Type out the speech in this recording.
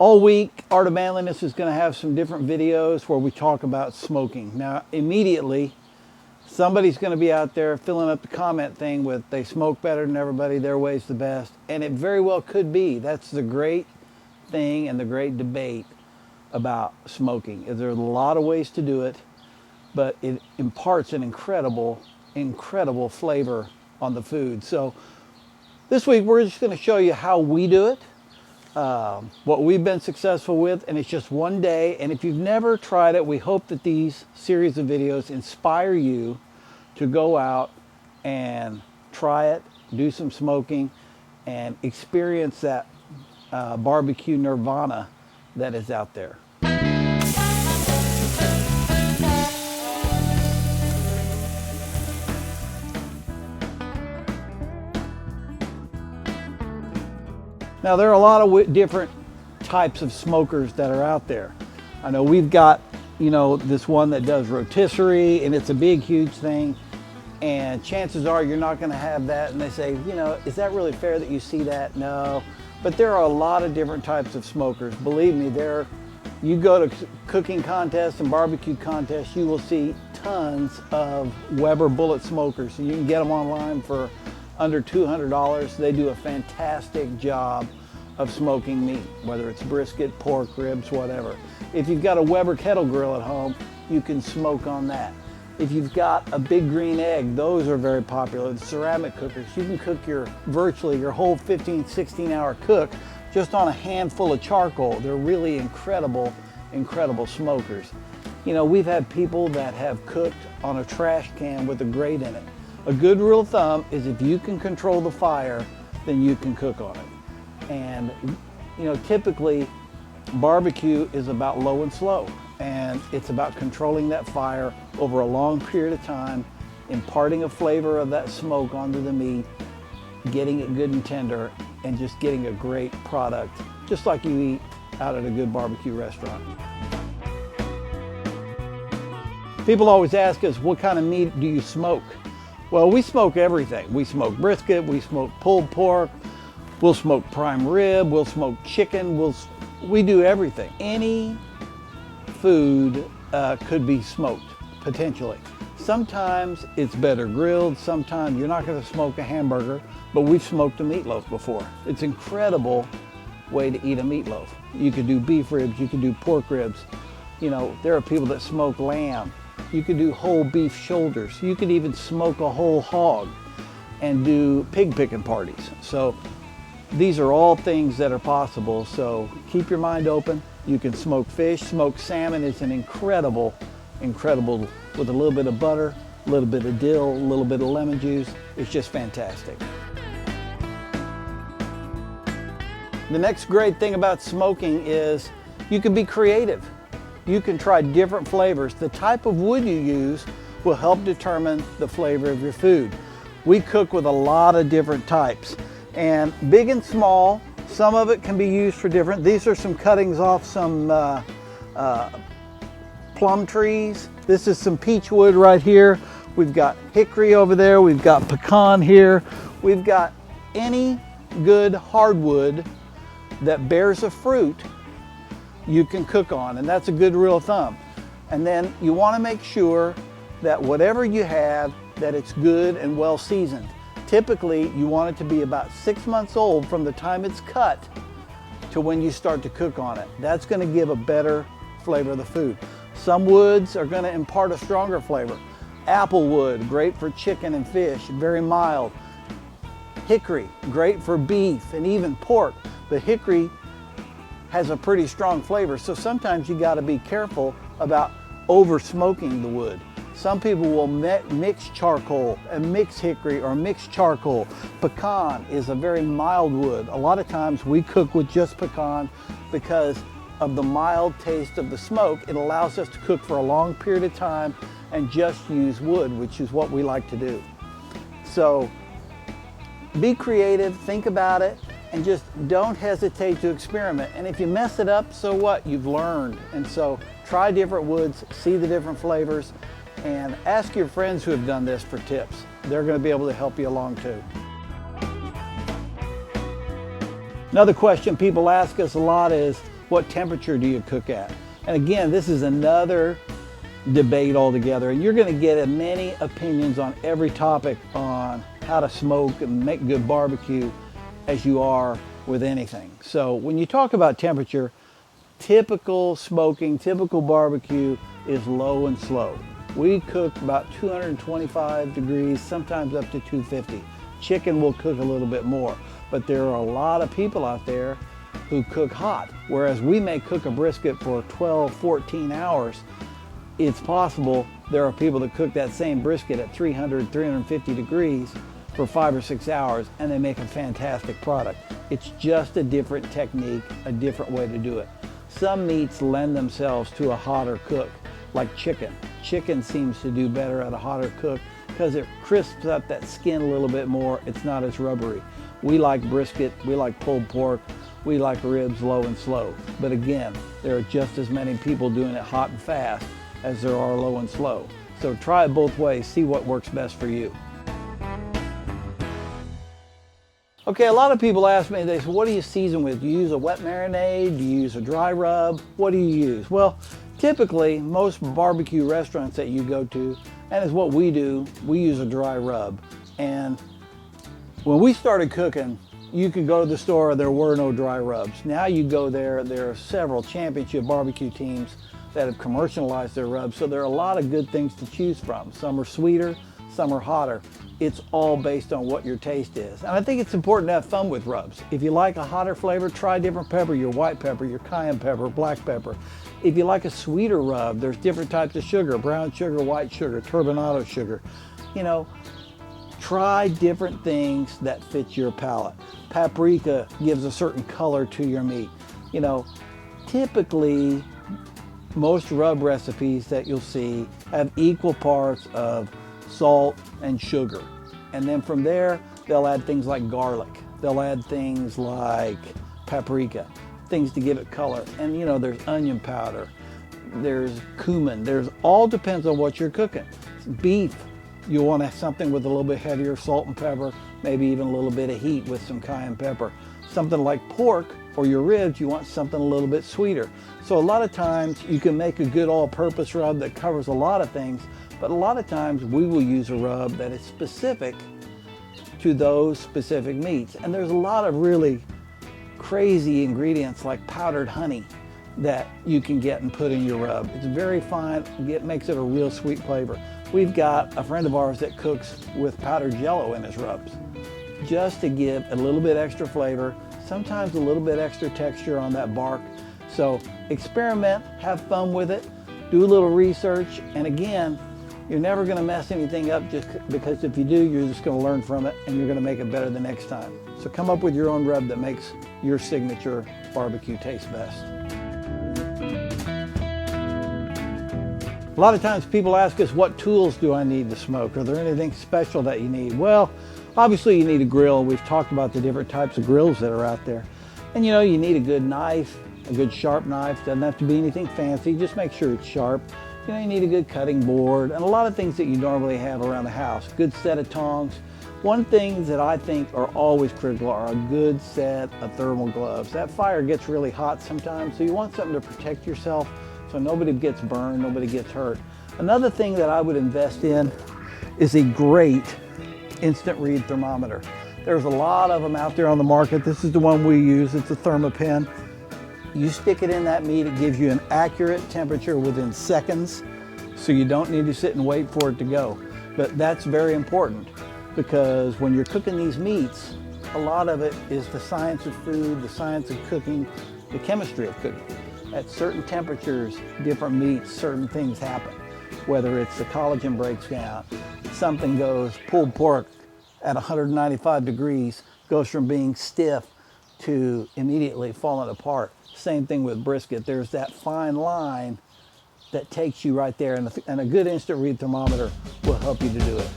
All week, Art of Manliness is going to have some different videos where we talk about smoking. Now, immediately, somebody's going to be out there filling up the comment thing with they smoke better than everybody, their way's the best. And it very well could be. That's the great thing and the great debate about smoking. There are a lot of ways to do it, but it imparts an incredible flavor on the food. So this week, we're just going to show you how we do it. What we've been successful with, and it's just one day. And if you've never tried it, we hope that these series of videos inspire you to go out and try it, do some smoking, and experience that barbecue nirvana that is out there. Now, there are a lot of different types of smokers that are out there. I know we've got, this one that does rotisserie, and it's a big, huge thing. And chances are you're not going to have that. And they say, is that really fair that you see that? No. But there are a lot of different types of smokers. Believe me, you go to cooking contests and barbecue contests, you will see tons of Weber bullet smokers. And you can get them online for under $200. They do a fantastic job of smoking meat, whether it's brisket, pork, ribs, whatever. If you've got a Weber kettle grill at home, you can smoke on that. If you've got a big green egg, those are very popular. The ceramic cookers, you can cook virtually your whole 15, 16 hour cook just on a handful of charcoal. They're really incredible smokers. We've had people that have cooked on a trash can with a grate in it. A good rule of thumb is if you can control the fire, then you can cook on it. And, typically barbecue is about low and slow. And it's about controlling that fire over a long period of time, imparting a flavor of that smoke onto the meat, getting it good and tender, and just getting a great product, just like you eat out at a good barbecue restaurant. People always ask us, what kind of meat do you smoke? Well, we smoke everything. We smoke brisket, we smoke pulled pork, we'll smoke prime rib, we'll smoke chicken, we do everything. Any food could be smoked, potentially. Sometimes it's better grilled, sometimes you're not gonna smoke a hamburger, but we've smoked a meatloaf before. It's an incredible way to eat a meatloaf. You could do beef ribs, you could do pork ribs. There are people that smoke lamb. You could do whole beef shoulders. You could even smoke a whole hog and do pig picking parties. So these are all things that are possible. So keep your mind open. You can smoke fish. Smoked salmon is an incredible, with a little bit of butter, a little bit of dill, a little bit of lemon juice. It's just fantastic. The next great thing about smoking is you can be creative. You can try different flavors. The type of wood you use will help determine the flavor of your food. We cook with a lot of different types, and big and small. Some of it can be used for different. These are some cuttings off some plum trees. This is some peach wood right here. We've got hickory over there. We've got pecan here. We've got any good hardwood that bears a fruit you can cook on, and that's a good rule of thumb. And then you want to make sure that whatever you have, that it's good and well seasoned. Typically, you want it to be about 6 months old from the time it's cut to when you start to cook on it. That's going to give a better flavor of the food. Some woods are going to impart a stronger flavor. Apple wood, great for chicken and fish, very mild. Hickory, great for beef and even pork. But hickory has a pretty strong flavor, so sometimes you got to be careful about over smoking the wood. Some people will mix charcoal and mix hickory or mix charcoal. Pecan is a very mild wood. A lot of times we cook with just pecan because of the mild taste of the smoke. It allows us to cook for a long period of time and just use wood, which is what we like to do. So be creative, think about it, and just don't hesitate to experiment. And if you mess it up, so what? You've learned. And so try different woods, see the different flavors, and ask your friends who have done this for tips. They're going to be able to help you along too. Another question people ask us a lot is, what temperature do you cook at? And again, this is another debate altogether, and you're going to get many opinions on every topic on how to smoke and make good barbecue as you are with anything. So when you talk about temperature, typical smoking, typical barbecue is low and slow. We cook about 225 degrees, sometimes up to 250. Chicken will cook a little bit more, but there are a lot of people out there who cook hot, whereas we may cook a brisket for 12, 14 hours. It's possible there are people that cook that same brisket at 300, 350 degrees for 5 or 6 hours, and they make a fantastic product. It's just a different technique, a different way to do it. Some meats lend themselves to a hotter cook, like chicken. Chicken seems to do better at a hotter cook because it crisps up that skin a little bit more. It's not as rubbery. We like brisket, we like pulled pork, we like ribs low and slow. But again, there are just as many people doing it hot and fast as there are low and slow. So try it both ways, see what works best for you. Okay, a lot of people ask me, they say, what do you season with? Do you use a wet marinade? Do you use a dry rub? What do you use? Well, typically, most barbecue restaurants that you go to, and it's what we do, we use a dry rub. And when we started cooking, you could go to the store, there were no dry rubs. Now you go there are several championship barbecue teams that have commercialized their rubs, so there are a lot of good things to choose from. Some are sweeter, some are hotter. It's all based on what your taste is. And I think it's important to have fun with rubs. If you like a hotter flavor, try different pepper, your white pepper, your cayenne pepper, black pepper. If you like a sweeter rub, there's different types of sugar, brown sugar, white sugar, turbinado sugar. You know, try different things that fit your palate. Paprika gives a certain color to your meat. You know, typically, most rub recipes that you'll see have equal parts of salt and sugar. And then from there, they'll add things like garlic. They'll add things like paprika, things to give it color. And you know, there's onion powder, there's cumin, there's all depends on what you're cooking. Beef, you want to have something with a little bit heavier salt and pepper, maybe even a little bit of heat with some cayenne pepper. Something like pork or your ribs, you want something a little bit sweeter. So a lot of times you can make a good all-purpose rub that covers a lot of things, but a lot of times we will use a rub that is specific to those specific meats. And there's a lot of really crazy ingredients like powdered honey that you can get and put in your rub. It's very fine, it makes it a real sweet flavor. We've got a friend of ours that cooks with powdered jello in his rubs, just to give a little bit extra flavor, sometimes a little bit extra texture on that bark. So experiment, have fun with it, do a little research, and again, you're never going to mess anything up just because if you do, you're just going to learn from it and you're going to make it better the next time. So come up with your own rub that makes your signature barbecue taste best. A lot of times people ask us, what tools do I need to smoke? Are there anything special that you need? Well, obviously you need a grill. We've talked about the different types of grills that are out there. And you know, you need a good knife, a good sharp knife. Doesn't have to be anything fancy, just make sure it's sharp. You know, you need a good cutting board and a lot of things that you normally have around the house. Good set of tongs. One thing that I think are always critical are a good set of thermal gloves. That fire gets really hot sometimes, so you want something to protect yourself so nobody gets burned, nobody gets hurt. Another thing that I would invest in is a great instant read thermometer. There's a lot of them out there on the market. This is the one we use. It's a Thermapen. You stick it in that meat, it gives you an accurate temperature within seconds, so you don't need to sit and wait for it to go. But that's very important because when you're cooking these meats, a lot of it is the science of food, the science of cooking, the chemistry of cooking. At certain temperatures, different meats, certain things happen. Whether it's the collagen breaks down, something goes, pulled pork at 195 degrees goes from being stiff to immediately falling apart. Same thing with brisket. There's that fine line that takes you right there, and a good instant read thermometer will help you to do it.